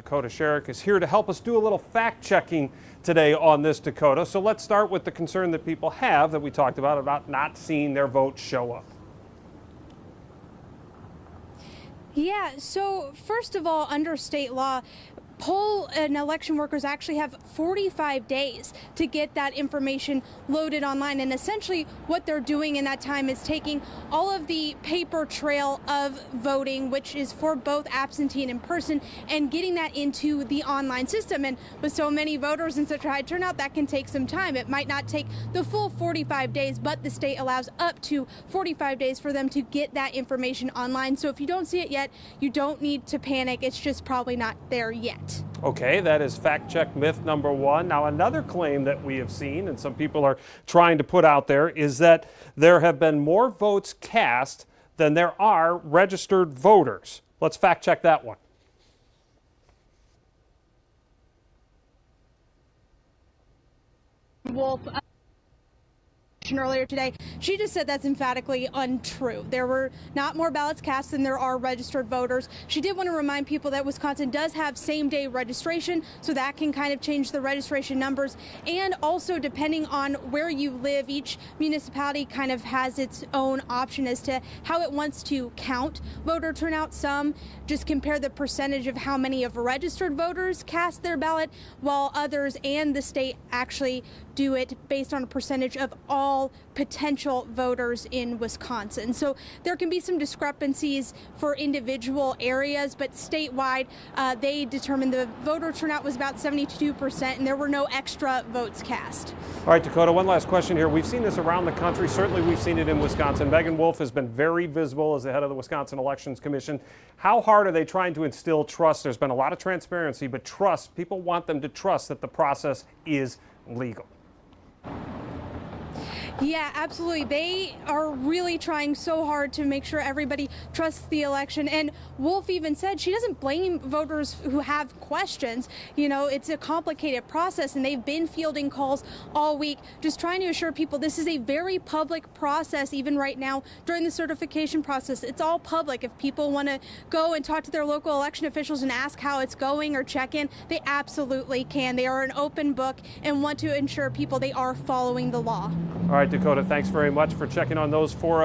Dakota Sherrick is here to help us do a little fact checking today on this, Dakota. So let's start with the concern that people have that we talked about not seeing their vote show up. Yeah, so first of all, under state law, poll and election workers actually have 45 days to get that information loaded online. And essentially what they're doing in that time is taking all of the paper trail of voting, which is for both absentee and in person, and getting that into the online system. And with so many voters and such a high turnout, that can take some time. It might not take the full 45 days, but the state allows up to 45 days for them to get that information online. So if you don't see it yet, you don't need to panic. It's just probably not there yet. Okay, that is fact check myth number one. Now, another claim that we have seen and some people are trying to put out there is that there have been more votes cast than there are registered voters. Let's fact check that one. Wolf. Earlier today, she just said that's emphatically untrue. There were not more ballots cast than there are registered voters. She did want to remind people that Wisconsin does have same-day registration, so that can kind of change the registration numbers. And also, depending on where you live, each municipality kind of has its own option as to how it wants to count voter turnout. Some just compare the percentage of how many of registered voters cast their ballot, while others and the state actually do it based on a percentage of all potential voters in Wisconsin. So there can be some discrepancies for individual areas, but statewide, they determined the voter turnout was about 72%, and there were no extra votes cast. All right, Dakota, one last question here. We've seen this around the country. Certainly we've seen it in Wisconsin. Megan Wolf has been very visible as the head of the Wisconsin Elections Commission. How hard are they trying to instill trust? There's been a lot of transparency, but trust, people want them to trust that the process is legal. Yeah, absolutely. They are really trying so hard to make sure everybody trusts the election. And Wolf even said she doesn't blame voters who have questions. You know, it's a complicated process, and they've been fielding calls all week, just trying to assure people this is a very public process. Even right now during the certification process, it's all public. If people want to go and talk to their local election officials and ask how it's going or check in, they absolutely can. They are an open book and want to ensure people they are following the law. All right, Dakota, thanks very much for checking on those for us.